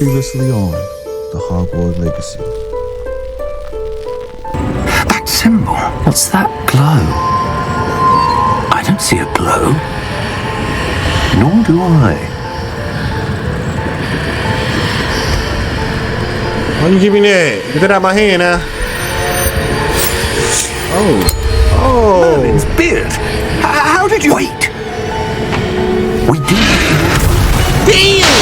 Previously on the Hogwarts Legacy. That symbol. What's that glow? I don't see a glow. Nor do I. Why you give me that? Get that out of my hand now. Oh. Merlin's beard. How did you... Wait. We do. Damn!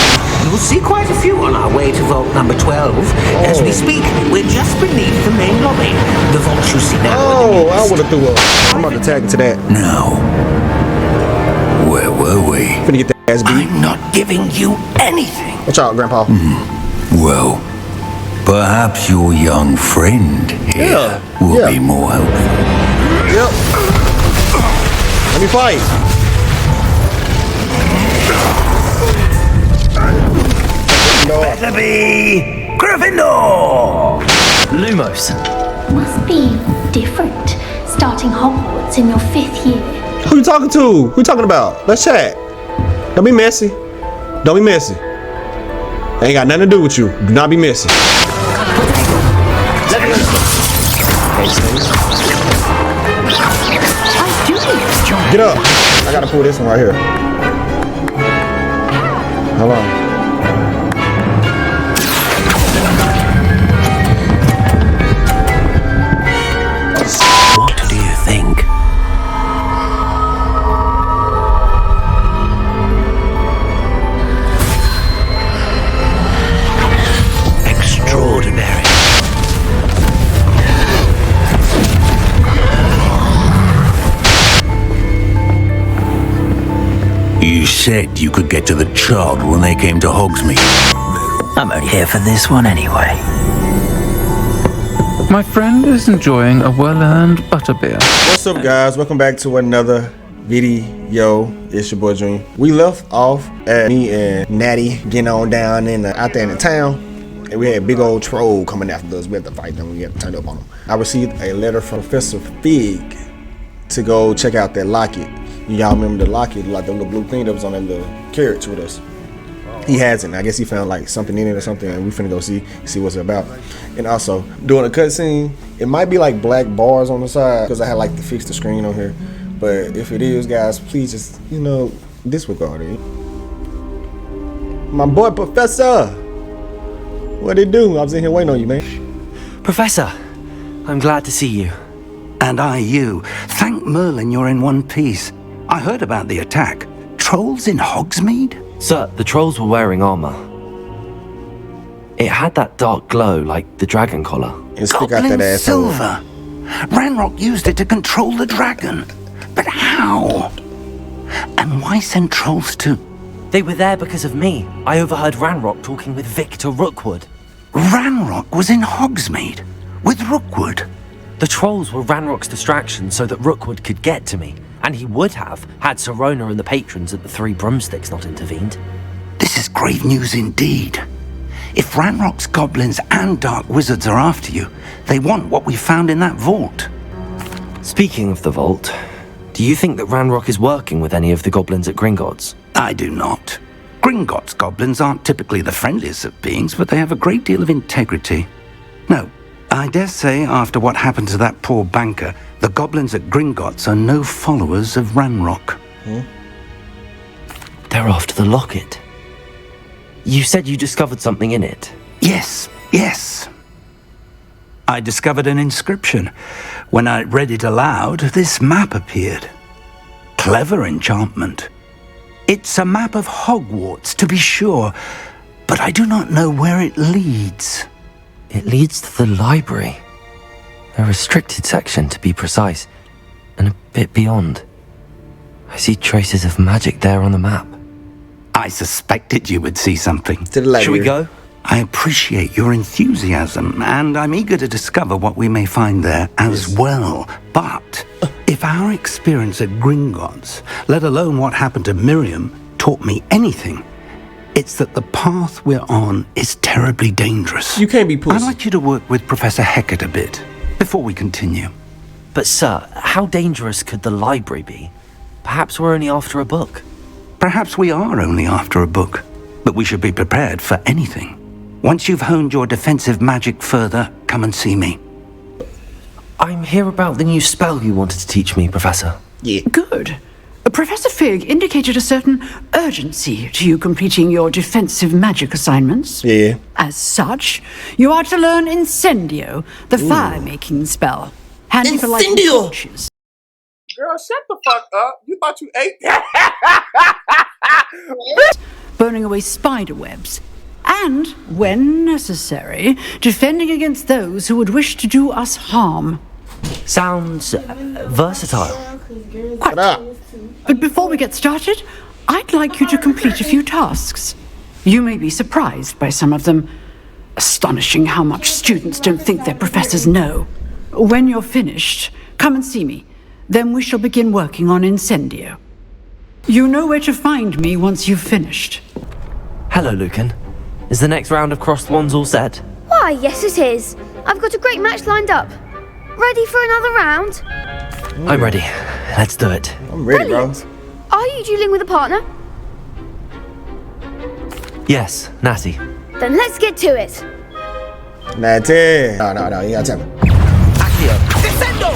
You'll see quite a few on our way to vault number 12. As we speak, we're just beneath the main lobby. The vault you see now. Oh, I would have threw up. I'm about to tag into that. No. Where were we? Finna get that ass beat. I'm not giving you anything. Watch out, Grandpa. Well, perhaps your young friend here will be more helpful. Yep. Let me fight. Better be Gryffindor! Lumos. Must be different, starting Hogwarts in your 5th year. Who you talking to? Who you talking about? Let's chat. Don't be messy. Don't be messy. Ain't got nothing to do with you. Do not be messy. Get up. I gotta pull this one right here. Hold on. What do you think? Extraordinary. You said you could get to the child when they came to Hogsmeade. I'm only here for this one anyway. My friend is enjoying a well-earned butterbeer. What's up, guys? Welcome back to another video. It's your boy Dream. We left off at me and Natty getting on down out there in the town, and we had a big old troll coming after us. We had to fight them. We had to turn up on them. I received a letter from Professor Fig to go check out that locket. Y'all remember the locket, like the little blue thing that was on that little carriage with us? He hasn't. I guess he found like something in it or something, and we finna go see what's it about. And also, during the cutscene, it might be like black bars on the side because I had like to fix the screen on here. But if it is, guys, please just, disregard it. My boy, Professor! What'd he do? I was in here waiting on you, man. Professor, I'm glad to see you. And I you. Thank Merlin you're in one piece. I heard about the attack. Trolls in Hogsmeade? Sir, the trolls were wearing armor. It had that dark glow like the dragon collar. And stick out Goblin that asshole. silver. Ranrock used it to control the dragon. But how? And why send trolls to... They were there because of me. I overheard Ranrock talking with Victor Rookwood. Ranrock was in Hogsmeade with Rookwood. The trolls were Ranrock's distraction so that Rookwood could get to me. And he would have, had Sirona and the patrons at the Three Broomsticks not intervened. This is grave news indeed. If Ranrock's goblins and dark wizards are after you, they want what we found in that vault. Speaking of the vault, do you think that Ranrock is working with any of the goblins at Gringotts? I do not. Gringotts goblins aren't typically the friendliest of beings, but they have a great deal of integrity. No, I dare say after what happened to that poor banker, the goblins at Gringotts are no followers of Ranrock. They're after the locket. You said you discovered something in it. Yes. I discovered an inscription. When I read it aloud, this map appeared. Clever enchantment. It's a map of Hogwarts, to be sure, but I do not know where it leads. It leads to the library. A restricted section, to be precise, and a bit beyond. I see traces of magic there on the map. I suspected you would see something. To the library. Shall we go? I appreciate your enthusiasm, and I'm eager to discover what we may find there as well. But if our experience at Gringotts, let alone what happened to Miriam, taught me anything, it's that the path we're on is terribly dangerous. You can't be pussy. I'd like you to work with Professor Hecat a bit before we continue. But sir, how dangerous could the library be? Perhaps we're only after a book. Perhaps we are only after a book, but we should be prepared for anything. Once you've honed your defensive magic further, come and see me. I'm here about the new spell you wanted to teach me, Professor. Yeah. Good. Professor Fig indicated a certain urgency to you completing your defensive magic assignments. Yeah. As such, you are to learn Incendio, the fire-making spell. Handy for lighting Incendio! torches. Girl, shut the fuck up. You thought you ate that? Burning away spider webs. And, when necessary, defending against those who would wish to do us harm. Sounds versatile. Shut up. But before we get started, I'd like you to complete a few tasks. You may be surprised by some of them. Astonishing how much students don't think their professors know. When you're finished, come and see me. Then we shall begin working on Incendio. You know where to find me once you've finished. Hello, Lucan. Is the next round of crossed wands all set? Why, yes it is. I've got a great match lined up. Ready for another round? I'm ready. Let's do it. I'm ready, Brilliant. Are you dueling with a partner? Yes, Natty. Then let's get to it. bro. Natty. No, you gotta tell me. Accio. Descendo!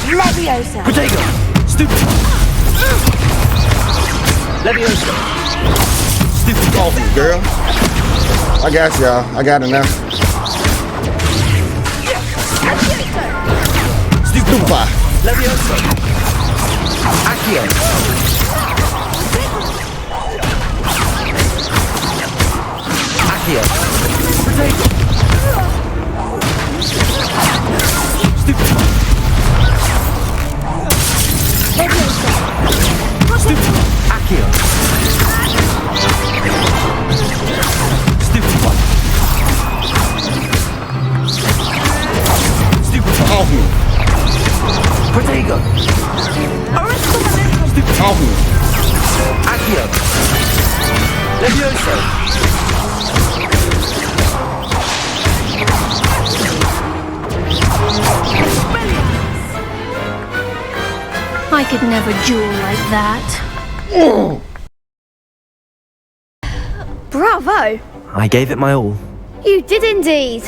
Leviosa. Protego. Stupid. Leviosa. Stupid golf. Girl. I got y'all. I got enough. Stupefy. Leviosa. Accio. Accio. Protego. Stupid. Stupid. Accio. Stupid one. Stupid one. Off me. Protego. Stupid. Off me. Accio. Leviosa. I could never duel like that. Bravo. I gave it my all. You did indeed.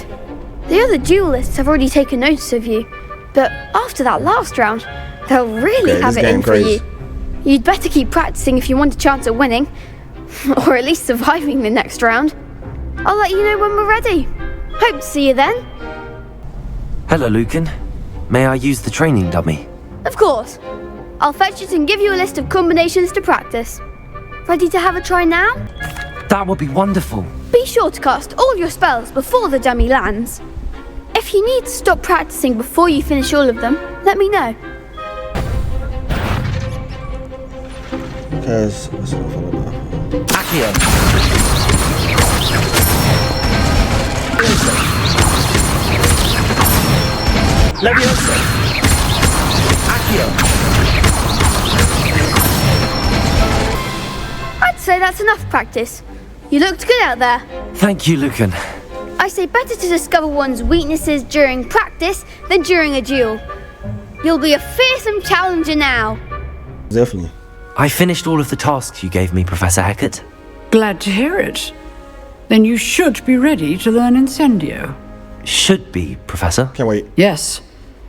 The other duelists have already taken notice of you. But after that last round, they'll really Okay, have this it in game for crazy. you. You'd better keep practicing if you want a chance at winning. Or at least surviving the next round. I'll let you know when we're ready. Hope to see you then. Hello, Lucan. May I use the training dummy? Of course. I'll fetch it and give you a list of combinations to practice. Ready to have a try now? That would be wonderful. Be sure to cast all your spells before the dummy lands. If you need to stop practicing before you finish all of them, let me know. Because Accio. Leviosa. Accio. I'd say that's enough practice. You looked good out there. Thank you, Lucan. I say better to discover one's weaknesses during practice than during a duel. You'll be a fearsome challenger now. definitely. I finished all of the tasks you gave me, Professor Hackett. Glad to hear it. Then you should be ready to learn Incendio. Should be, Professor. Can't wait. Yes.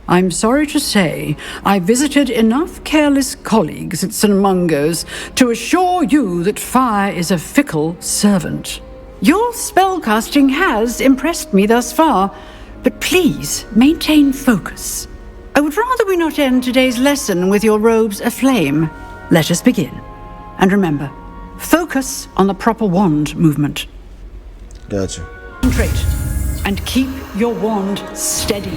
I'm sorry to say, I visited enough careless colleagues at St. Mungo's to assure you that fire is a fickle servant. Your spellcasting has impressed me thus far, but please maintain focus. I would rather we not end today's lesson with your robes aflame. Let us begin. And remember, focus on the proper wand movement. Gotcha. Concentrate and keep your wand steady.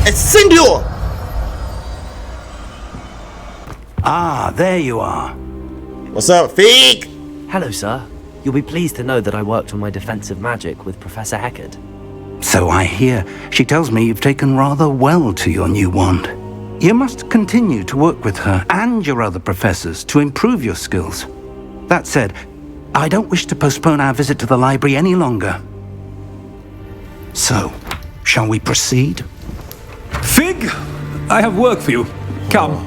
Incendio! Ah, there you are. What's up, Fig? Hello, sir. You'll be pleased to know that I worked on my defensive magic with Professor Hackett. So I hear. She tells me you've taken rather well to your new wand. You must continue to work with her and your other professors to improve your skills. That said, I don't wish to postpone our visit to the library any longer. So, shall we proceed? Fig, I have work for you. Come.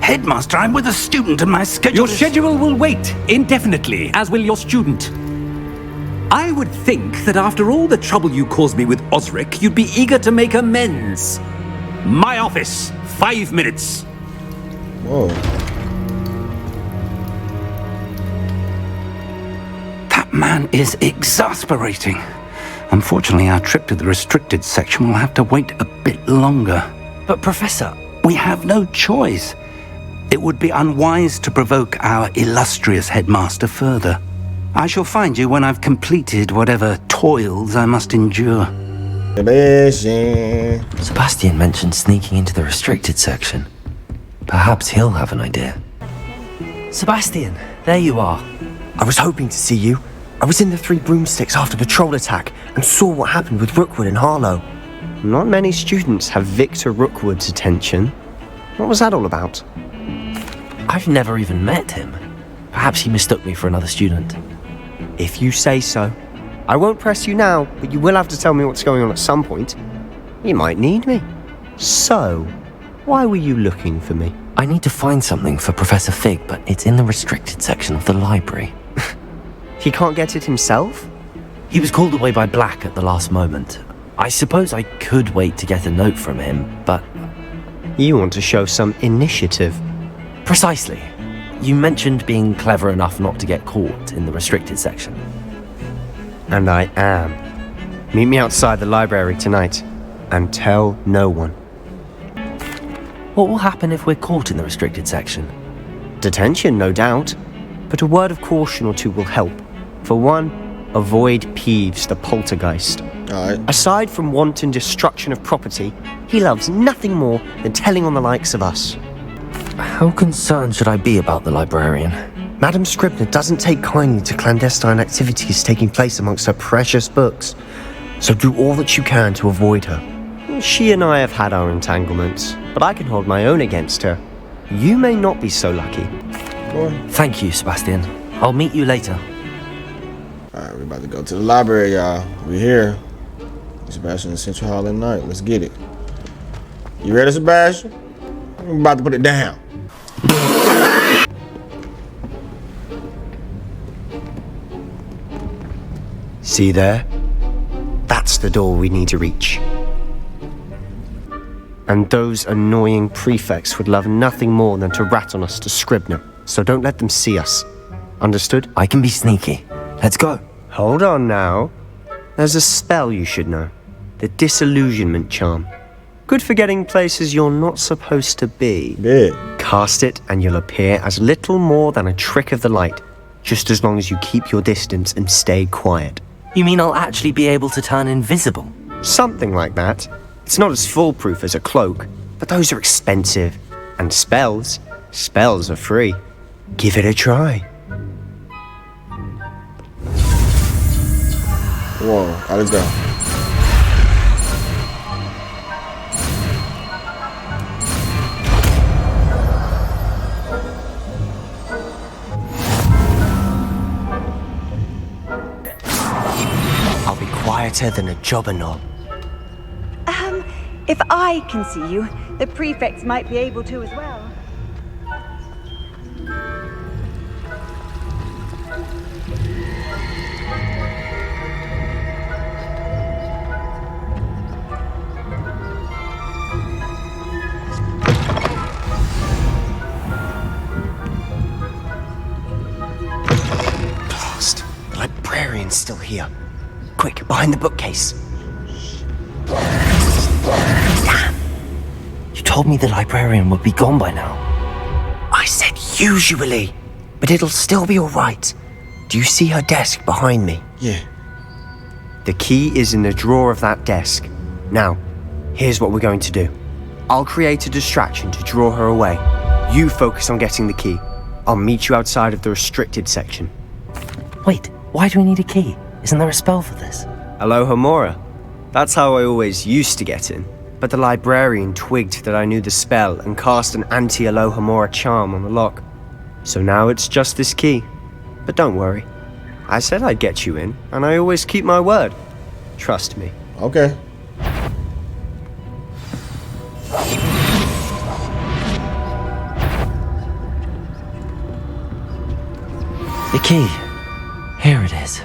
Headmaster, I'm with a student and my schedule Your schedule will wait indefinitely, as will your student. I would think that after all the trouble you caused me with Osric, you'd be eager to make amends. My office, 5 minutes. Whoa. That man is exasperating. Unfortunately, our trip to the restricted section will have to wait a bit longer. But Professor... We have no choice. It would be unwise to provoke our illustrious headmaster further. I shall find you when I've completed whatever toils I must endure. Sebastian mentioned sneaking into the restricted section. Perhaps he'll have an idea. Sebastian, there you are. I was hoping to see you. I was in the Three Broomsticks after the troll attack and saw what happened with Rookwood and Harlow. Not many students have Victor Rookwood's attention. What was that all about? I've never even met him. Perhaps he mistook me for another student. If you say so. I won't press you now, but you will have to tell me what's going on at some point. You might need me. So, why were you looking for me? I need to find something for Professor Fig, but it's in the restricted section of the library. He can't get it himself? He was called away by Black at the last moment. I suppose I could wait to get a note from him, but... You want to show some initiative. Precisely. You mentioned being clever enough not to get caught in the restricted section. And I am. Meet me outside the library tonight, and tell no one. What will happen if we're caught in the restricted section? Detention, no doubt. But a word of caution or two will help. For one, avoid Peeves, the poltergeist. Aside from wanton destruction of property, he loves nothing more than telling on the likes of us. How concerned should I be about the librarian? Madame Scribner doesn't take kindly to clandestine activities taking place amongst her precious books, so do all that you can to avoid her. She and I have had our entanglements, but I can hold my own against her. You may not be so lucky. Thank you, Sebastian. I'll meet you later. Alright, we're about to go to the library, y'all. We're here. Sebastian in Central Hall at night. Let's get it. You ready, Sebastian? I'm about to put it down. See there? That's the door we need to reach. And those annoying prefects would love nothing more than to rat on us to Scribner, so don't let them see us. Understood? I can be sneaky. Let's go. Hold on now. There's a spell you should know. The Disillusionment Charm. Good for getting places you're not supposed to be. Yeah. Cast it and you'll appear as little more than a trick of the light, just as long as you keep your distance and stay quiet. You mean I'll actually be able to turn invisible? Something like that. It's not as foolproof as a cloak, but those are expensive. And spells are free. Give it a try. Whoa, all right, let's go. I'll be quieter than a jobber knob. If I can see you, the prefects might be able to as well. Blast! The librarian's still here. Quick, behind the bookcase. Damn! You told me the librarian would be gone by now. I said usually, but it'll still be alright. Do you see her desk behind me? Yeah. The key is in the drawer of that desk. Now, here's what we're going to do. I'll create a distraction to draw her away. You focus on getting the key. I'll meet you outside of the restricted section. Wait, why do we need a key? Isn't there a spell for this? Alohomora. That's how I always used to get in. But the librarian twigged that I knew the spell and cast an anti-Alohomora charm on the lock. So now it's just this key. But don't worry. I said I'd get you in, and I always keep my word. Trust me. Okay. The key. Here it is.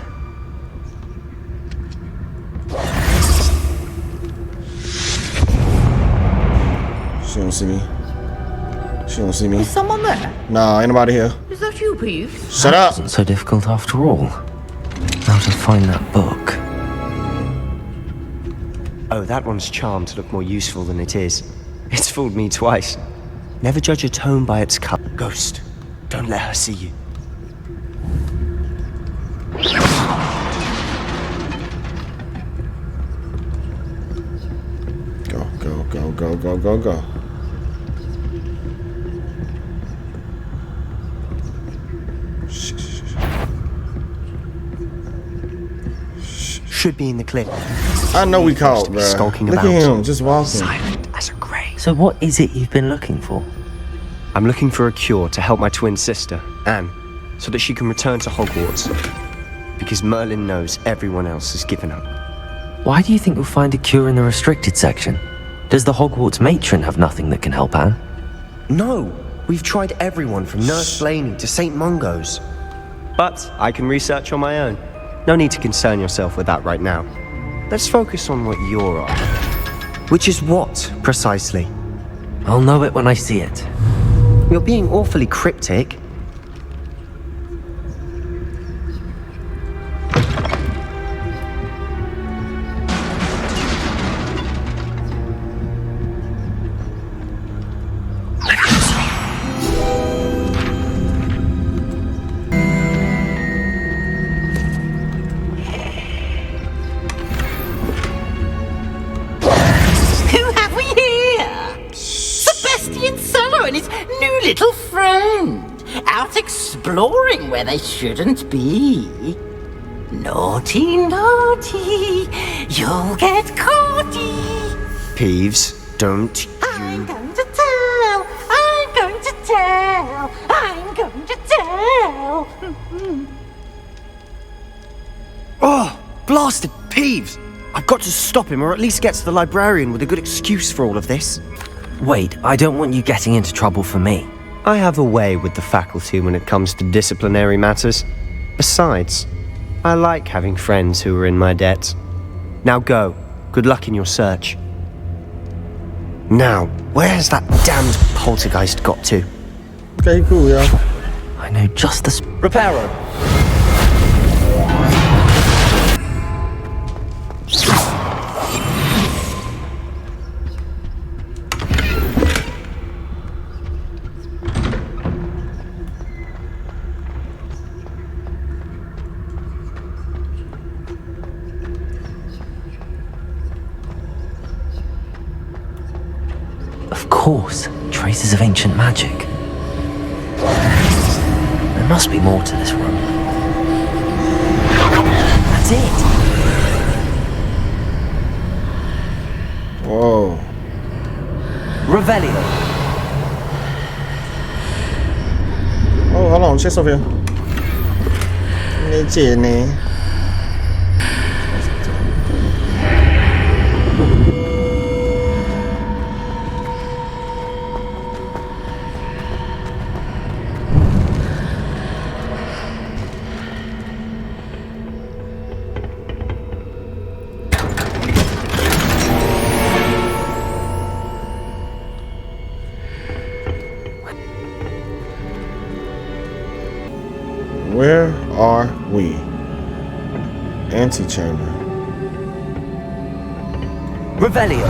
She don't see me. She don't see me. Is someone there? Nah, ain't nobody here. Is that you, Peeves? Shut up! Wasn't so difficult after all. How to find that book? Oh, that one's charmed to look more useful than it is. It's fooled me twice. Never judge a tome by its color. Ghost, don't let her see you. Go, go, go, go, go, go, go. Should be in the clip. I know we caught, bro. Skulking Look about. at him, just walking. Silent as a grave. So what is it you've been looking for? I'm looking for a cure to help my twin sister, Anne, so that she can return to Hogwarts. Because Merlin knows everyone else has given up. Why do you think you'll find a cure in the restricted section? Does the Hogwarts matron have nothing that can help Anne? No! We've tried everyone from Nurse Blaney to St. Mungo's. But I can research on my own. No need to concern yourself with that right now. Let's focus on what you're after. Which is what, precisely? I'll know it when I see it. You're being awfully cryptic. Little friend, out exploring where they shouldn't be. Naughty, naughty, you'll get caughty. Peeves, don't I'm going to tell, I'm going to tell, I'm going to tell. Oh, blasted Peeves! I've got to stop him, or at least get to the librarian with a good excuse for all of this. Wait, I don't want you getting into trouble for me. I have a way with the faculty when it comes to disciplinary matters. Besides, I like having friends who are in my debt. Now go. Good luck in your search. Now, where's that damned poltergeist got to? Okay, cool, y'all. I know just the... Reparo. Of course, traces of ancient magic. There must be more to this room. That's it! Whoa. Revelio. Oh, hold on, chest over here. Legit. Where are we? Antechamber. Revelio.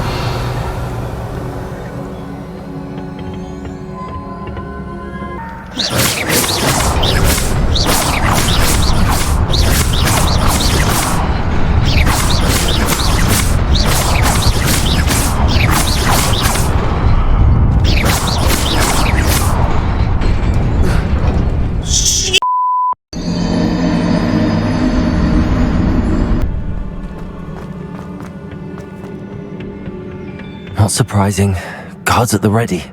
Not surprising. Guards at the ready.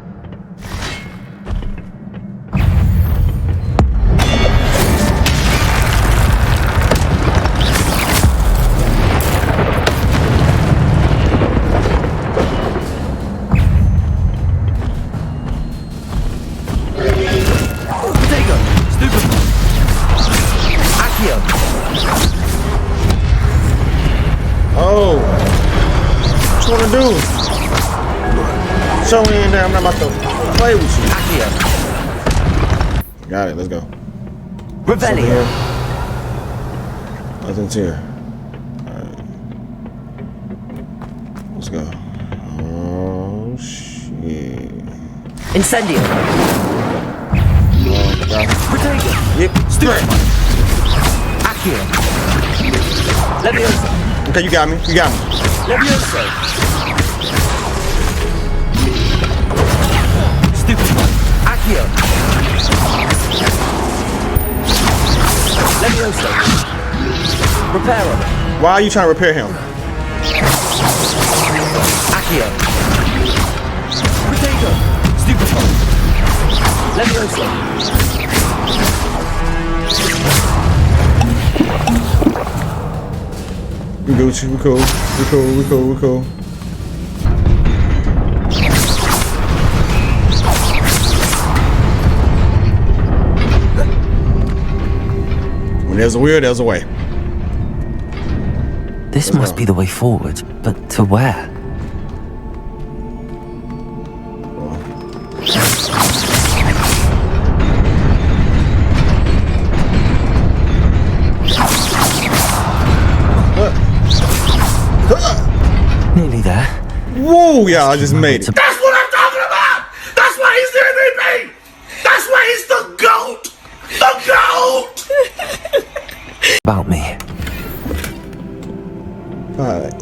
want to do? Show me in there. I'm not about to play with you. Got it. Let's go. Revelio. Nothing's here. Alright. Let's go. Oh, shit. Incendio. Protego. Yep. Stupid. Accio. Leviosa. Okay, you got me. You got me. Leviosa. Stupid. Accio. Leviosa. Reparo. Why are you trying to repair him? Accio. Protego. Stupid. Leviosa. We Gucci, we cool, we cool, we cool, we cool. When there's a will, there's a way. This must be the way forward, but to where? Nearly there. Whoa, yeah, I just made it. That's what I'm talking about! That's why he's the MVP! That's why he's the GOAT! The GOAT! About me.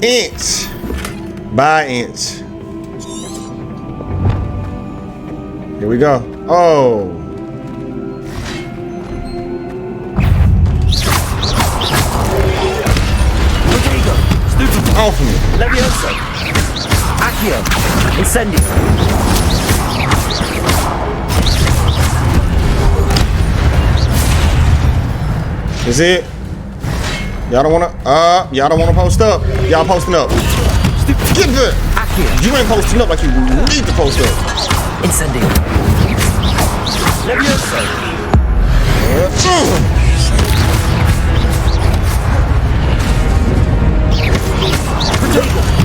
Inch by inch. Here we go. Oh. Off me. Leviosa. Accio. Incendio. Is it? Y'all don't wanna post up. Y'all posting up. Get good. You ain't posting up like you need to post up. Incendio. Leviosa.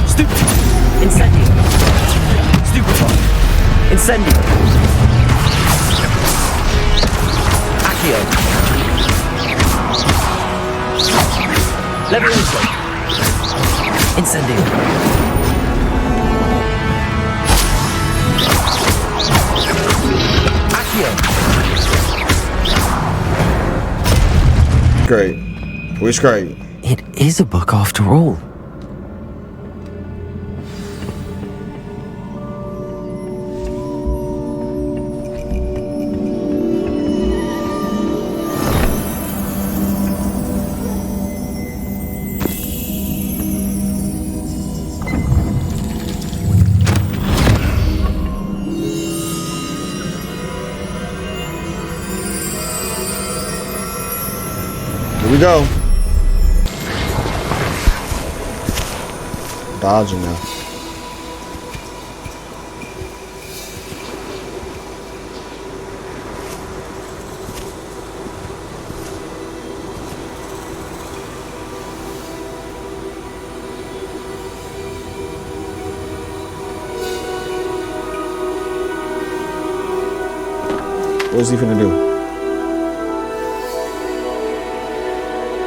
Stupid. Incendio. Stupefy. Incendio. Accio. Leviosa. Incendio. Accio. Great. Which great? It is a book after all. Here we go. Dodging now. What's he finna do?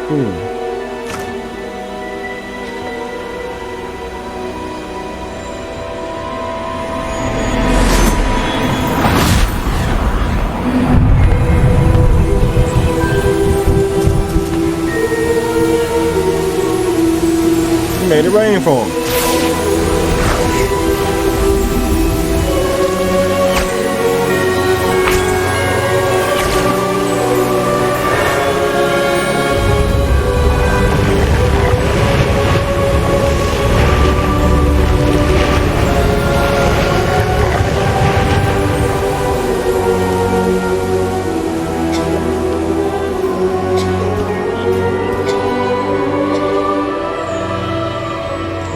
He made it rain for him.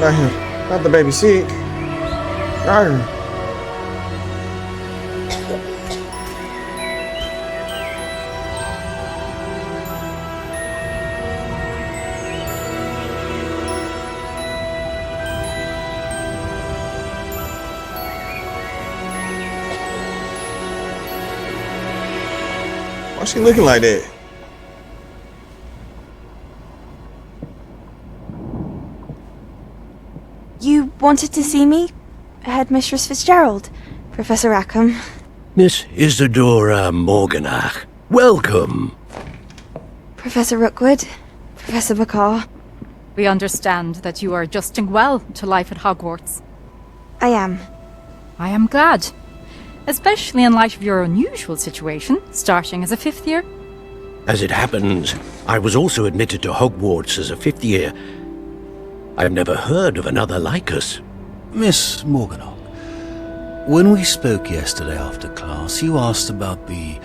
Not him. Not the baby seat. Not her. Why she looking like that? You wanted to see me? Headmistress Fitzgerald, Professor Rackham. Miss Isadora Morganach, welcome. Professor Rookwood, Professor Bakar. We understand that you are adjusting well to life at Hogwarts. I am. I am glad. Especially in light of your unusual situation, starting as a 5th year. As it happens, I was also admitted to Hogwarts as a 5th year. I've never heard of another like us. Miss Morganach, when we spoke yesterday after class, you asked about the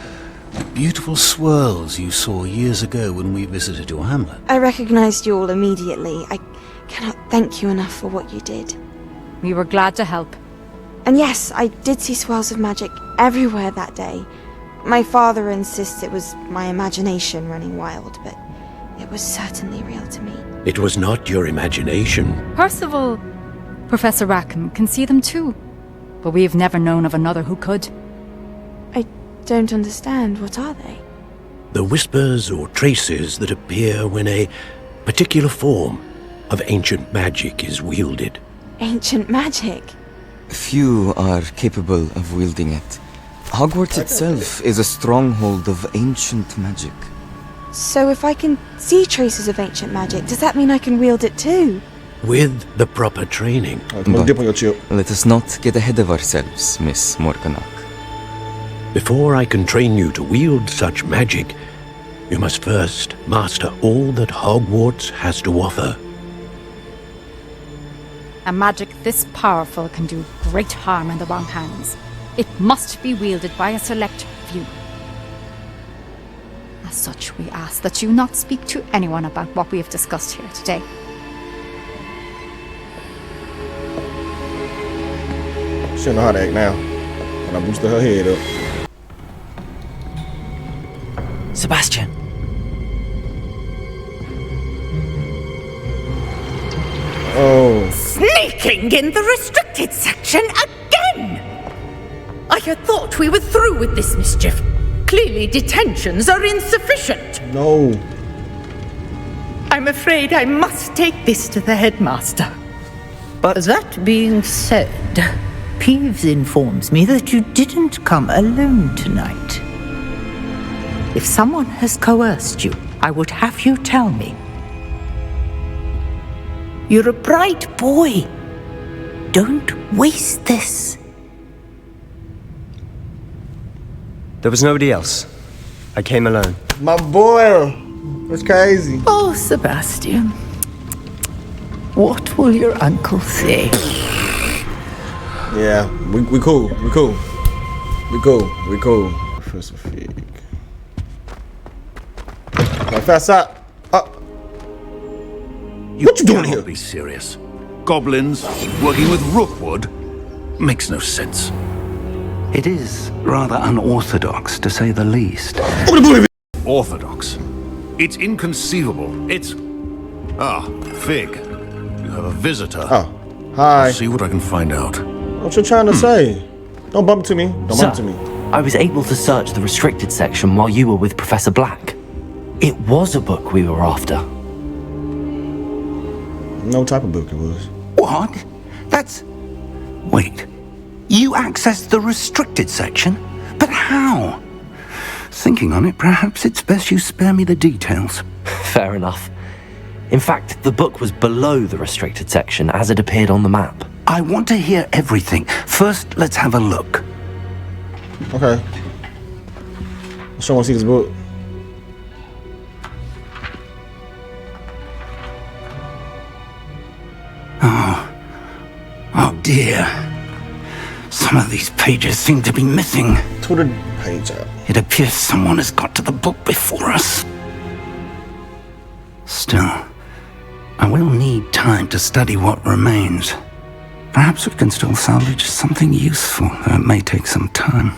beautiful swirls you saw years ago when we visited your hamlet. I recognized you all immediately. I cannot thank you enough for what you did. We were glad to help. And yes, I did see swirls of magic everywhere that day. My father insists it was my imagination running wild, but it was certainly real to me. It was not your imagination. Percival, Professor Rackham can see them too, but we have never known of another who could. I don't understand. What are they? The whispers or traces that appear when a particular form of ancient magic is wielded. Ancient magic? Few are capable of wielding it. Hogwarts itself is a stronghold of ancient magic. So if I can see traces of ancient magic, does that mean I can wield it too? With the proper training. But let us not get ahead of ourselves, Miss Morganach. Before I can train you to wield such magic, you must first master all that Hogwarts has to offer. A magic this powerful can do great harm in the wrong hands. It must be wielded by a select few. As such, we ask that you not speak to anyone about what we have discussed here today. She don't know how to act now. When I boosted her head up. Sebastian. Oh. Sneaking in the restricted section again! I had thought we were through with this mischief. Clearly detentions are insufficient. No. I'm afraid I must take this to the headmaster. But that being said, Peeves informs me that you didn't come alone tonight. If someone has coerced you, I would have you tell me. You're a bright boy. Don't waste this. There was nobody else. I came alone. My boy! That's crazy. Oh, Sebastian. What will your uncle say? Yeah, we cool. We cool. We cool. We cool. Professor Fig. Professor! What you doing here? Be serious. Goblins working with Rookwood makes no sense. It is rather unorthodox, to say the least. Orthodox. It's inconceivable. It's... Ah, Fig. You have a visitor. Oh, hi. I'll see what I can find out. What you trying to say? Don't bump to me. Don't bump to me. I was able to search the restricted section while you were with Professor Black. It was a book we were after. No type of book it was. What? That's... Wait. You accessed the restricted section? But how? Thinking on it, perhaps it's best you spare me the details. Fair enough. In fact, the book was below the restricted section as it appeared on the map. I want to hear everything. First, let's have a look. Okay. I sure want to see this book. Oh dear. Some of these pages seem to be missing. To the page out. It appears someone has got to the book before us. Still, I will need time to study what remains. Perhaps we can still salvage something useful, though it may take some time.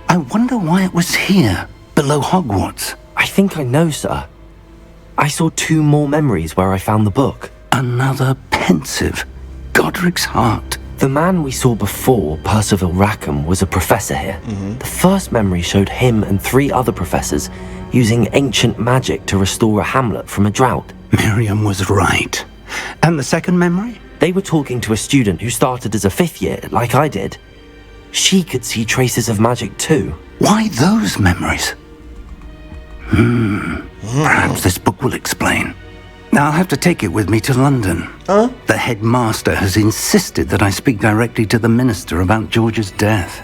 I wonder why it was here, below Hogwarts. I think I know, sir. I saw 2 more memories where I found the book. Another pensive Godric's heart. The man we saw before, Percival Rackham, was a professor here. The first memory showed him and 3 other professors using ancient magic to restore a hamlet from a drought. Miriam was right. And the second memory? They were talking to a student who started as a 5th year, like I did. She could see traces of magic too. Why those memories? Perhaps this book will explain. Now I'll have to take it with me to London. The headmaster has insisted that I speak directly to the minister about George's death.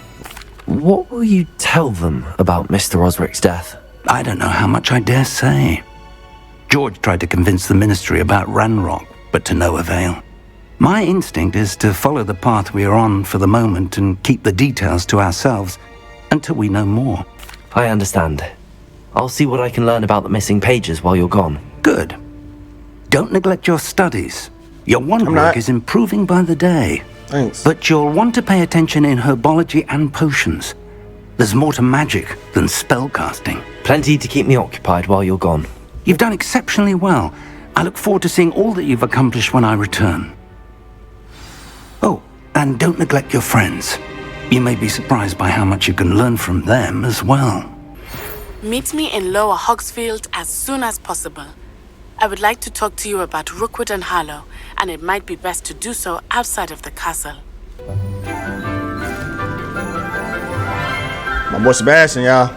What will you tell them about Mr. Osric's death? I don't know how much I dare say. George tried to convince the ministry about Ranrock, but to no avail. My instinct is to follow the path we are on for the moment and keep the details to ourselves until we know more. I understand. I'll see what I can learn about the missing pages while you're gone. Good. Don't neglect your studies. Your wand work is improving by the day. Thanks. But you'll want to pay attention in herbology and potions. There's more to magic than spellcasting. Plenty to keep me occupied while you're gone. You've done exceptionally well. I look forward to seeing all that you've accomplished when I return. Oh, and don't neglect your friends. You may be surprised by how much you can learn from them as well. Meet me in Lower Hogsfield as soon as possible. I would like to talk to you about Rookwood and Harlow, and it might be best to do so outside of the castle. My boy Sebastian, y'all.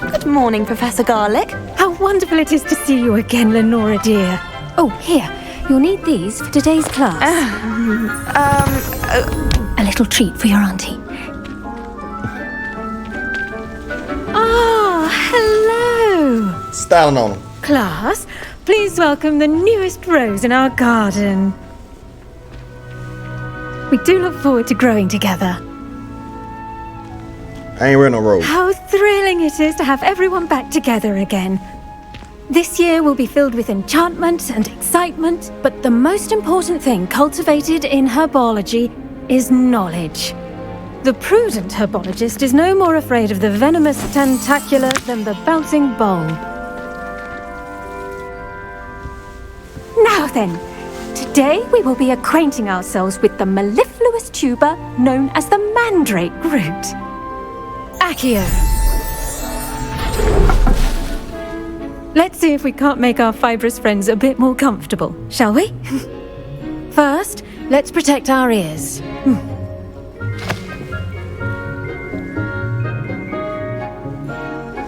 Good morning, Professor Garlic. How wonderful it is to see you again, Lenora dear. Oh, here. You'll need these for today's class. A little treat for your auntie. Ah, hello. Styling on them. Class, please welcome the newest rose in our garden. We do look forward to growing together. I ain't wearing no robe. How thrilling it is to have everyone back together again. This year will be filled with enchantment and excitement, but the most important thing cultivated in herbology is knowledge. The prudent herbologist is no more afraid of the venomous tentacular than the bouncing bowl. Now then, today we will be acquainting ourselves with the mellifluous tuber known as the mandrake root. Accio. Let's see if we can't make our fibrous friends a bit more comfortable, shall we? First, let's protect our ears.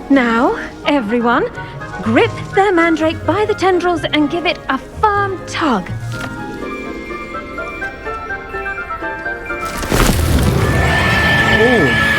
Now, everyone, grip their mandrake by the tendrils and give it a firm tug. Ooh.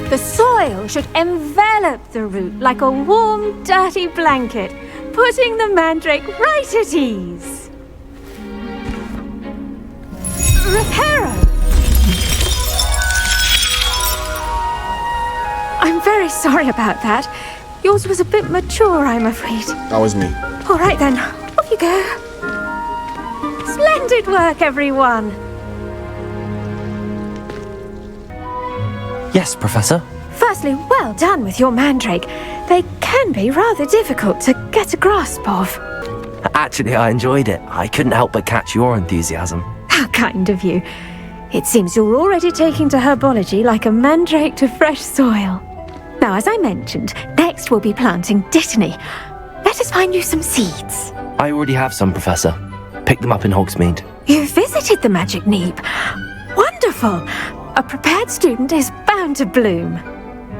The soil should envelop the root like a warm, dirty blanket, putting the mandrake right at ease. Reparo! I'm very sorry about that. Yours was a bit mature, I'm afraid. That was me. All right then, off you go. Splendid work, everyone. Yes, Professor? Firstly, well done with your mandrake. They can be rather difficult to get a grasp of. Actually, I enjoyed it. I couldn't help but catch your enthusiasm. How kind of you. It seems you're already taking to herbology like a mandrake to fresh soil. Now, as I mentioned, next we'll be planting dittany. Let us find you some seeds. I already have some, Professor. Pick them up in Hogsmeade. You visited the Magic Neep. Wonderful. A prepared student is bound to bloom.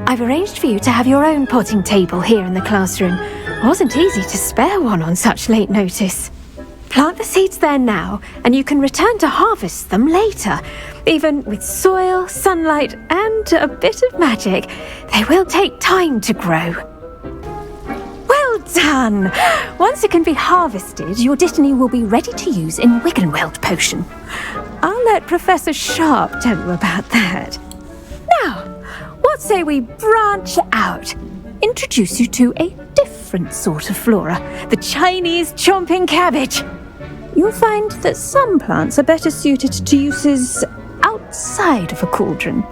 I've arranged for you to have your own potting table here in the classroom. Wasn't easy to spare one on such late notice. Plant the seeds there now, and you can return to harvest them later. Even with soil, sunlight, and a bit of magic, they will take time to grow. Well done! Once it can be harvested, your dittany will be ready to use in Wiggenweld potion. I'll let Professor Sharp tell you about that. Now, what say we branch out? Introduce you to a different sort of flora, the Chinese chomping cabbage. You'll find that some plants are better suited to uses outside of a cauldron.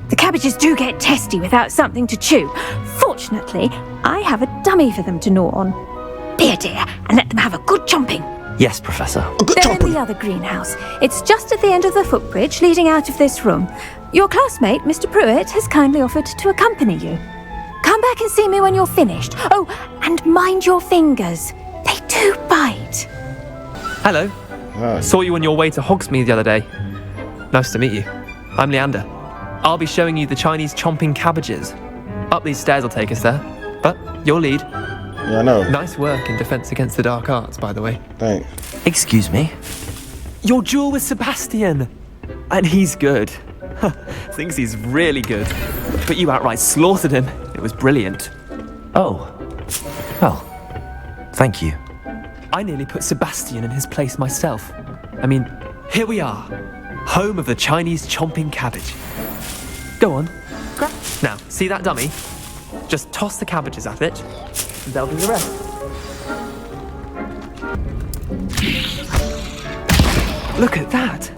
The cabbages do get testy without something to chew. Fortunately, I have a dummy for them to gnaw on. Be a dear and let them have a good chomping. Yes, Professor. They're in the other greenhouse. It's just at the end of the footbridge leading out of this room. Your classmate, Mr. Pruitt, has kindly offered to accompany you. Come back and see me when you're finished. Oh, and mind your fingers. They do bite. Hello. Saw you on your way to Hogsmeade the other day. Nice to meet you. I'm Leander. I'll be showing you the Chinese chomping cabbages. Up these stairs will take us there. But your lead. Yeah, I know. Nice work in Defense Against the Dark Arts, by the way. Thanks. Excuse me? Your duel with Sebastian. And he's good. Thinks he's really good. But you outright slaughtered him. It was brilliant. Oh. Well, thank you. I nearly put Sebastian in his place myself. I mean, here we are. Home of the Chinese chomping cabbage. Go on. Now, see that dummy? Just toss the cabbages at it. And they'll do the rest. Look at that.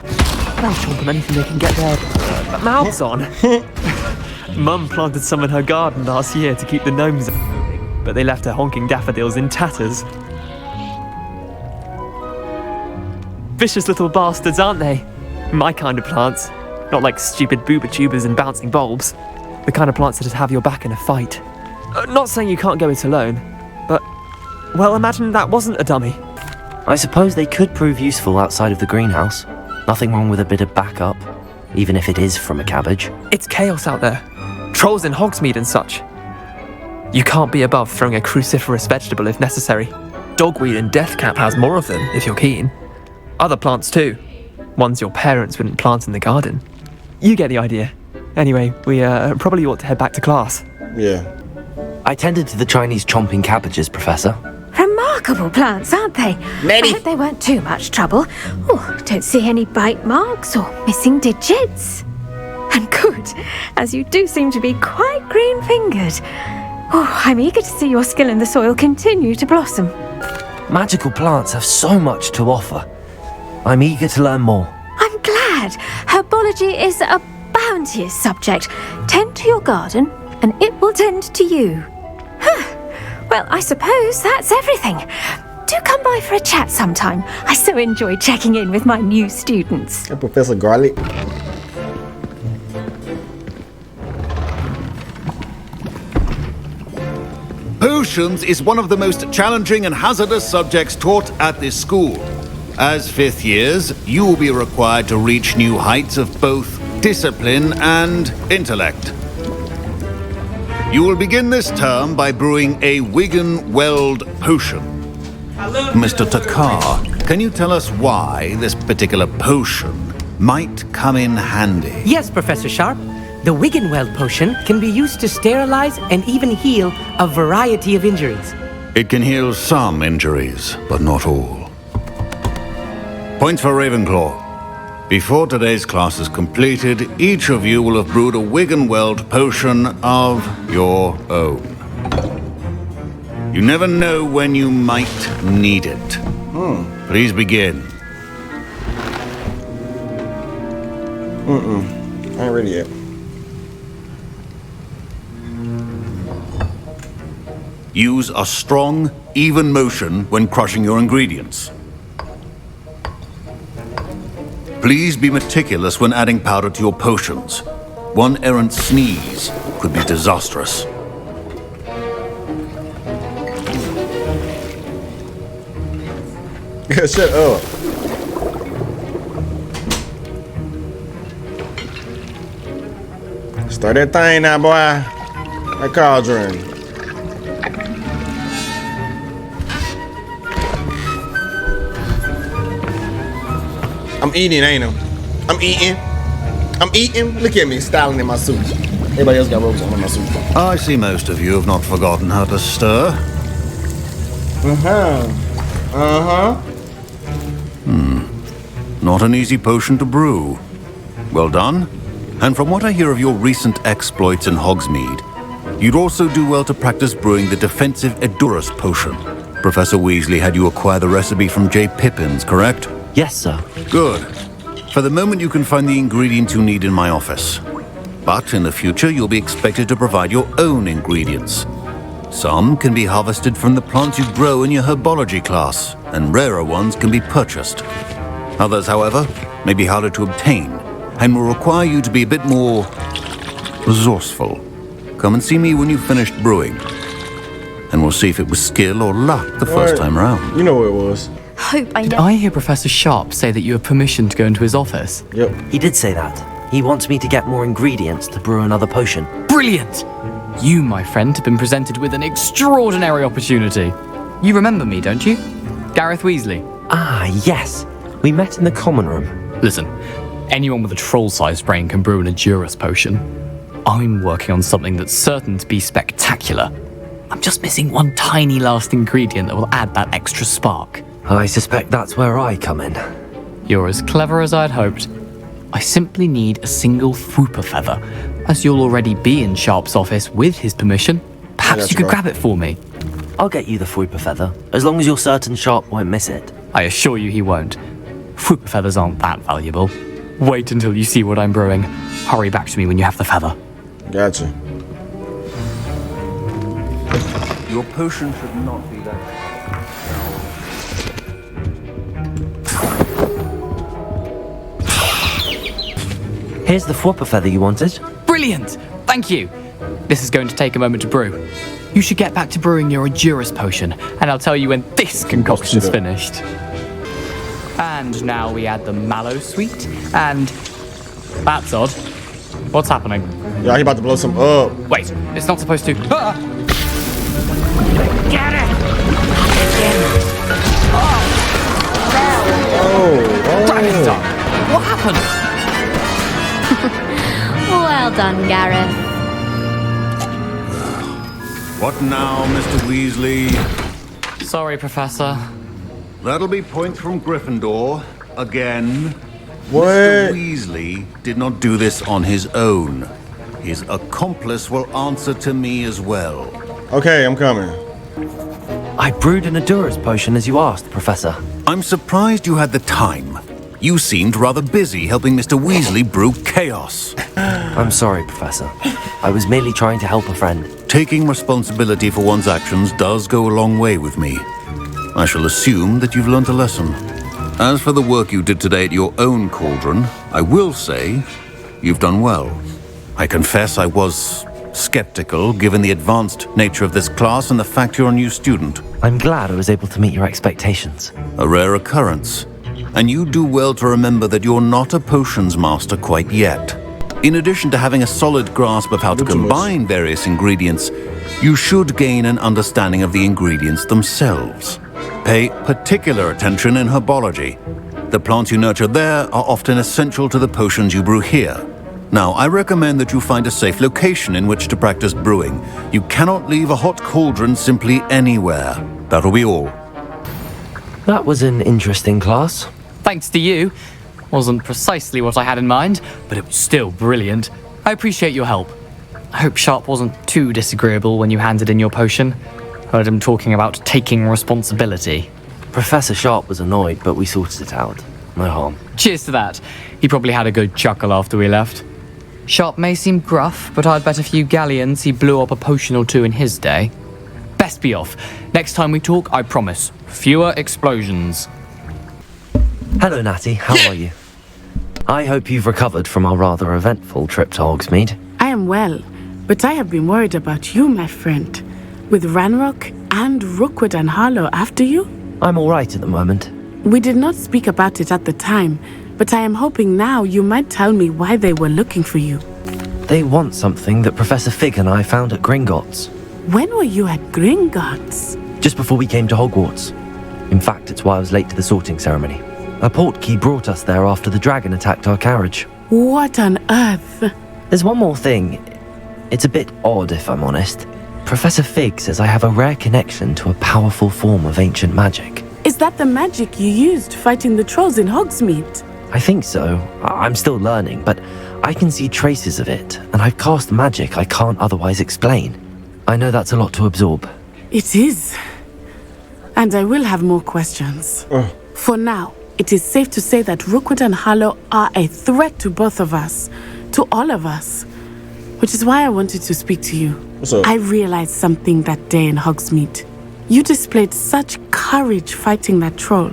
They'll chomp on anything they can get their mouths on. Mum planted some in her garden last year to keep the gnomes out, but they left her honking daffodils in tatters. Vicious little bastards, aren't they? My kind of plants. Not like stupid booba tubers and bouncing bulbs. The kind of plants that'd have your back in a fight. Not saying you can't go it alone, but, well, imagine that wasn't a dummy. I suppose they could prove useful outside of the greenhouse. Nothing wrong with a bit of backup, even if it is from a cabbage. It's chaos out there. Trolls in Hogsmeade and such. You can't be above throwing a cruciferous vegetable if necessary. Dogweed and deathcap has more of them, if you're keen. Other plants too. Ones your parents wouldn't plant in the garden. You get the idea. Anyway, we probably ought to head back to class. Yeah. I tended to the Chinese chomping cabbages, Professor. Remarkable plants, aren't they? Maddie. I hope they weren't too much trouble. Oh, don't see any bite marks or missing digits. And good, as you do seem to be quite green-fingered. Oh, I'm eager to see your skill in the soil continue to blossom. Magical plants have so much to offer. I'm eager to learn more. I'm glad. Herbology is a bounteous subject. Tend to your garden, and it will tend to you. Well, I suppose that's everything. Do come by for a chat sometime. I so enjoy checking in with my new students. Hey, Professor Garlic. Potions is one of the most challenging and hazardous subjects taught at this school. As fifth years, you will be required to reach new heights of both discipline and intellect. You will begin this term by brewing a Wigan Weld potion. Mr. Takar, can you tell us why this particular potion might come in handy? Yes, Professor Sharp. The Wiggenweld potion can be used to sterilize and even heal a variety of injuries. It can heal some injuries, but not all. Points for Ravenclaw. Before today's class is completed, each of you will have brewed a Wiggenweld potion of your own. You never know when you might need it. Please begin. I ain't ready yet. Use a strong, even motion when crushing your ingredients. Please be meticulous when adding powder to your potions. One errant sneeze could be disastrous. Shut up. Start that thing now, boy. That cauldron. I'm eating, ain't I? I'm eating. I'm eating. Look at me, styling in my suit. Everybody else got robes on in my suit. I see most of you have not forgotten how to stir. Hmm. Not an easy potion to brew. Well done. And from what I hear of your recent exploits in Hogsmeade, you'd also do well to practice brewing the defensive Edurus potion. Professor Weasley had you acquire the recipe from J. Pippin's, correct? Yes, sir. Good. For the moment, you can find the ingredients you need in my office. But in the future, you'll be expected to provide your own ingredients. Some can be harvested from the plants you grow in your herbology class, and rarer ones can be purchased. Others, however, may be harder to obtain, and will require you to be a bit more resourceful. Come and see me when you've finished brewing, and we'll see if it was skill or luck the first time around. You know what it was. Hope I Did know. I hear Professor Sharp say that you have permission to go into his office? Yep. He did say that. He wants me to get more ingredients to brew another potion. Brilliant! You, my friend, have been presented with an extraordinary opportunity. You remember me, don't you? Gareth Weasley. Ah, yes. We met in the common room. Listen, anyone with a troll-sized brain can brew an Edurus potion. I'm working on something that's certain to be spectacular. I'm just missing one tiny last ingredient that will add that extra spark. I suspect that's where I come in. You're as clever as I'd hoped. I simply need a single Fwooper feather, as you'll already be in Sharp's office with his permission. Perhaps you could grab it for me. I'll get you the Fwooper feather, as long as you're certain Sharp won't miss it. I assure you he won't. Fwooper feathers aren't that valuable. Wait until you see what I'm brewing. Hurry back to me when you have the feather. Gotcha. Your potion should not be that. Here's the Fwooper feather you wanted. Brilliant! Thank you! This is going to take a moment to brew. You should get back to brewing your Edurus potion, and I'll tell you when this concoction's finished. And now we add the mallow sweet, and... That's odd. What's happening? Yeah, he about to blow some up. Wait, it's not supposed to... Ah! Get it! Dragon's what happened? Well done, Gareth. What now, Mr. Weasley? Sorry, Professor. That'll be points from Gryffindor. Again. What? Mr. Weasley did not do this on his own. His accomplice will answer to me as well. Okay, I'm coming. I brewed an Edurus potion as you asked, Professor. I'm surprised you had the time. You seemed rather busy helping Mr. Weasley brew chaos. I'm sorry, Professor. I was merely trying to help a friend. Taking responsibility for one's actions does go a long way with me. I shall assume that you've learnt a lesson. As for the work you did today at your own cauldron, I will say you've done well. I confess I was skeptical given the advanced nature of this class and the fact you're a new student. I'm glad I was able to meet your expectations. A rare occurrence. And you do well to remember that you're not a potions master quite yet. In addition to having a solid grasp of how to combine various ingredients, you should gain an understanding of the ingredients themselves. Pay particular attention in herbology. The plants you nurture there are often essential to the potions you brew here. Now, I recommend that you find a safe location in which to practice brewing. You cannot leave a hot cauldron simply anywhere. That'll be all. That was an interesting class. Thanks to you. Wasn't precisely what I had in mind, but it was still brilliant. I appreciate your help. I hope Sharp wasn't too disagreeable when you handed in your potion. Heard him talking about taking responsibility. Professor Sharp was annoyed, but we sorted it out. No harm. Cheers to that. He probably had a good chuckle after we left. Sharp may seem gruff, but I'd bet a few galleons he blew up a potion or two in his day. Best be off. Next time we talk, I promise, fewer explosions. Hello, Natty. How are you? I hope you've recovered from our rather eventful trip to Hogsmeade. I am well, but I have been worried about you, my friend. With Ranrock and Rookwood and Harlow after you? I'm all right at the moment. We did not speak about it at the time, but I am hoping now you might tell me why they were looking for you. They want something that Professor Fig and I found at Gringotts. When were you at Gringotts? Just before we came to Hogwarts. In fact, it's why I was late to the sorting ceremony. A portkey brought us there after the dragon attacked our carriage. What on earth? There's one more thing. It's a bit odd, if I'm honest. Professor Fig says I have a rare connection to a powerful form of ancient magic. Is that the magic you used fighting the trolls in Hogsmeade? I think so. I'm still learning, but I can see traces of it, and I've cast magic I can't otherwise explain. I know that's a lot to absorb. It is. And I will have more questions. For now, it is safe to say that Rookwood and Harlow are a threat to both of us, to all of us. Which is why I wanted to speak to you. What's up? I realized something that day in Hogsmeade. You displayed such courage fighting that troll.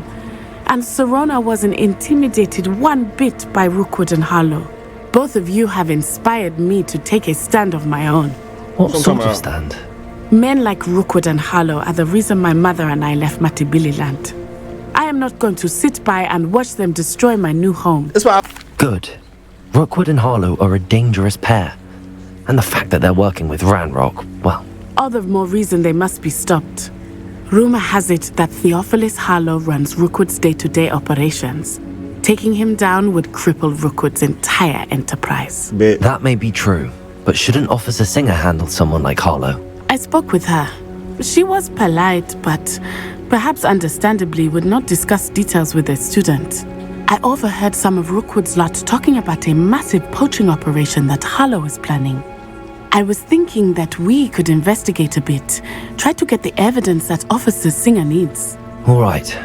And Serona wasn't intimidated one bit by Rookwood and Harlow. Both of you have inspired me to take a stand of my own. What sort of stand? Men like Rookwood and Harlow are the reason my mother and I left Matibili land. I am not going to sit by and watch them destroy my new home. Good. Rookwood and Harlow are a dangerous pair. And the fact that they're working with Ranrock, well... All the more reason they must be stopped. Rumor has it that Theophilus Harlow runs Rookwood's day-to-day operations. Taking him down would cripple Rookwood's entire enterprise. That may be true, but shouldn't Officer Singer handle someone like Harlow? I spoke with her. She was polite, but perhaps understandably would not discuss details with a student. I overheard some of Rookwood's lot talking about a massive poaching operation that Harlow is planning. I was thinking that we could investigate a bit, try to get the evidence that Officer Singer needs. All right,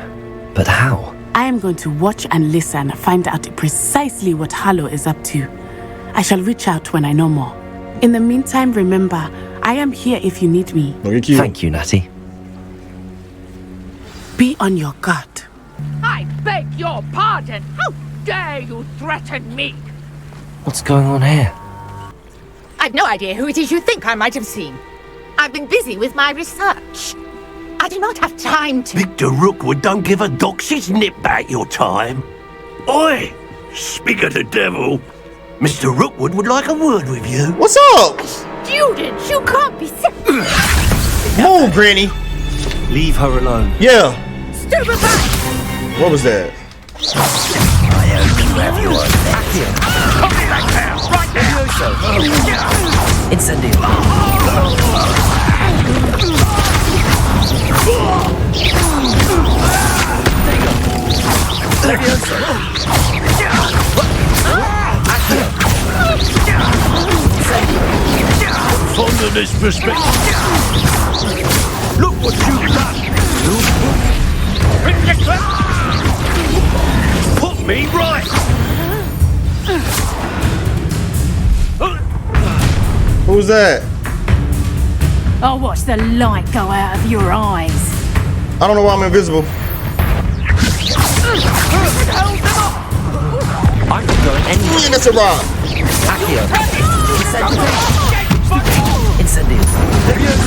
but how? I am going to watch and listen, find out precisely what Harlow is up to. I shall reach out when I know more. In the meantime, remember, I am here if you need me. Thank you, Natty. Be on your guard. I beg your pardon! How dare you threaten me? What's going on here? I've no idea who it is you think I might have seen. I've been busy with my research. I do not have time to... Victor Rookwood don't give a doxy's nip back your time. Oi! Speak of the devil. Mr. Rookwood would like a word with you. What's up? Students, you can't be sick. Move, Granny. Leave her alone. Yeah. Stupefy! What was that? I hope you have your Copy that cow! Right now! Incendio. Fond of this perspective. Look what you've done! Put me right! Who's that? I'll watch the light go out of your eyes. I don't know why I'm invisible. I'm not going anywhere. That's a rock. Accio. Incendio. Accio.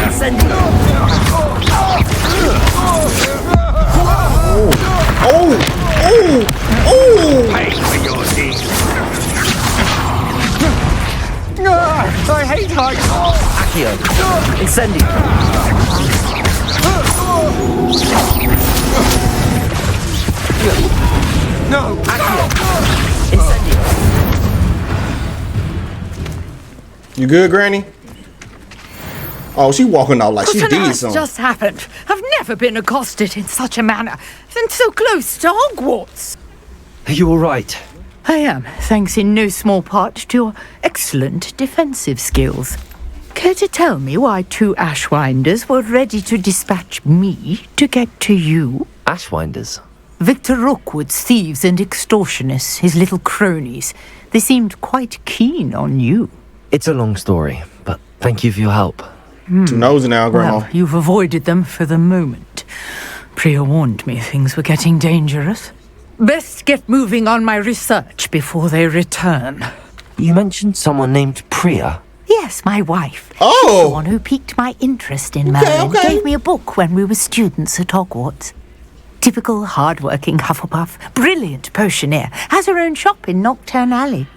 Incendio. Pay for your deeds. I hate heights! Accio. Incendio. No! Accio. Incendio. You good, Granny? Oh, she walking out like she What on did earth something. just happened? I've never been accosted in such a manner, and so close to Hogwarts. Are you all right? I am, thanks in no small part to your excellent defensive skills. Care to tell me why two Ashwinders were ready to dispatch me to get to you? Ashwinders? Victor Rookwood's thieves and extortionists, his little cronies. They seemed quite keen on you. It's a long story, but thank you for your help. Too nosy now, Grandma. Well, you've avoided them for the moment. Priya warned me things were getting dangerous. Best get moving on my research before they return. You mentioned someone named Priya. Yes, my wife. Oh! She's the one who piqued my interest in Merlin. Gave me a book when we were students at Hogwarts. Typical hard-working Hufflepuff. Brilliant potioneer. Has her own shop in Nocturne Alley.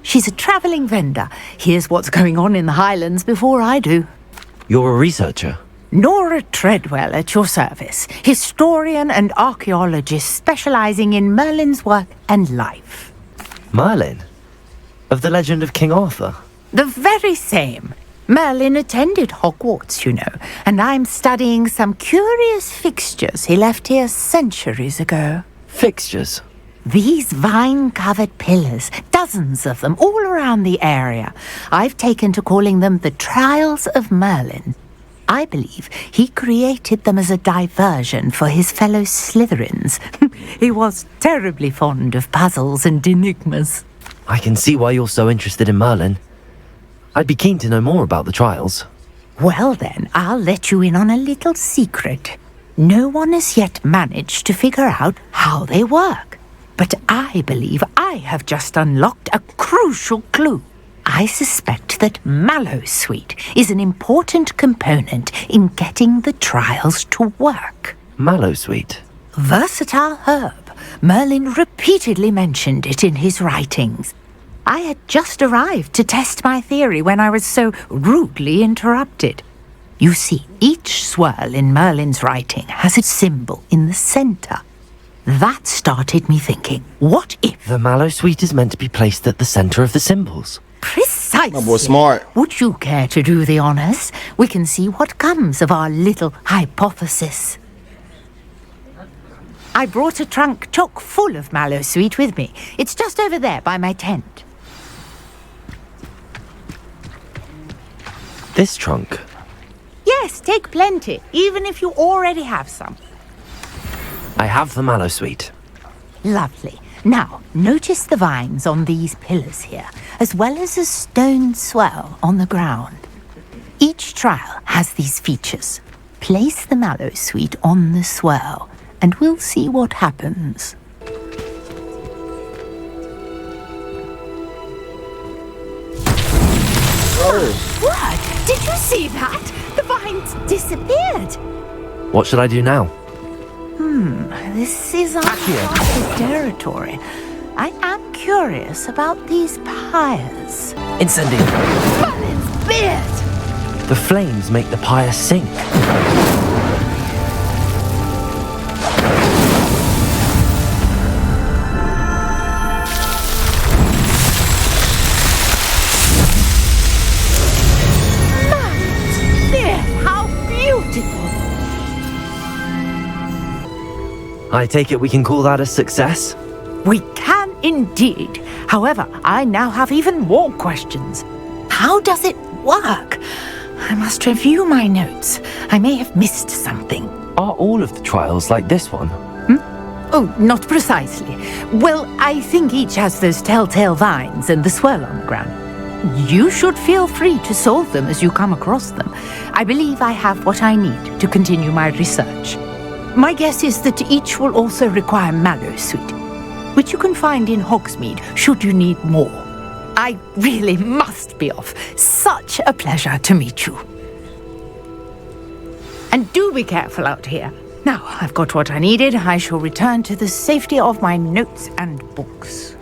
She's a travelling vendor. Hears what's going on in the Highlands before I do. You're a researcher? Nora Treadwell at your service. Historian and archaeologist specialising in Merlin's work and life. Merlin? Of the legend of King Arthur? The very same. Merlin attended Hogwarts, you know, and I'm studying some curious fixtures he left here centuries ago. Fixtures? These vine-covered pillars, dozens of them, all around the area. I've taken to calling them the Trials of Merlin. I believe he created them as a diversion for his fellow Slytherins. He was terribly fond of puzzles and enigmas. I can see why you're so interested in Merlin. I'd be keen to know more about the trials. Well then, I'll let you in on a little secret. No one has yet managed to figure out how they work. But I believe I have just unlocked a crucial clue. I suspect that Mallowsweet is an important component in getting the trials to work. Mallowsweet? Versatile herb. Merlin repeatedly mentioned it in his writings. I had just arrived to test my theory when I was so rudely interrupted. You see, each swirl in Merlin's writing has a symbol in the center. That started me thinking, what if... The Mallowsweet is meant to be placed at the center of the symbols. Precisely. My boy smart. Would you care to do the honors? We can see what comes of our little hypothesis. I brought a trunk chock full of Mallowsweet with me. It's just over there by my tent. This trunk? Yes, take plenty, even if you already have some. I have the Mallowsweet. Lovely. Now, notice the vines on these pillars here, as well as a stone swell on the ground. Each trial has these features. Place the Mallowsweet on the swell, and we'll see what happens. What? Did you see that? The vines disappeared. What should I do now? This is uncharted territory. I am curious about these pyres. Incendio. Merlin's beard! The flames make the pyre sink. Merlin's beard! How beautiful! I take it we can call that a success? We can indeed. However, I now have even more questions. How does it work? I must review my notes. I may have missed something. Are all of the trials like this one? Oh, not precisely. Well, I think each has those telltale vines and the swirl on the ground. You should feel free to solve them as you come across them. I believe I have what I need to continue my research. My guess is that each will also require Mallowsweet, which you can find in Hogsmeade should you need more. I really must be off. Such a pleasure to meet you. And do be careful out here. Now, I've got what I needed. I shall return to the safety of my notes and books.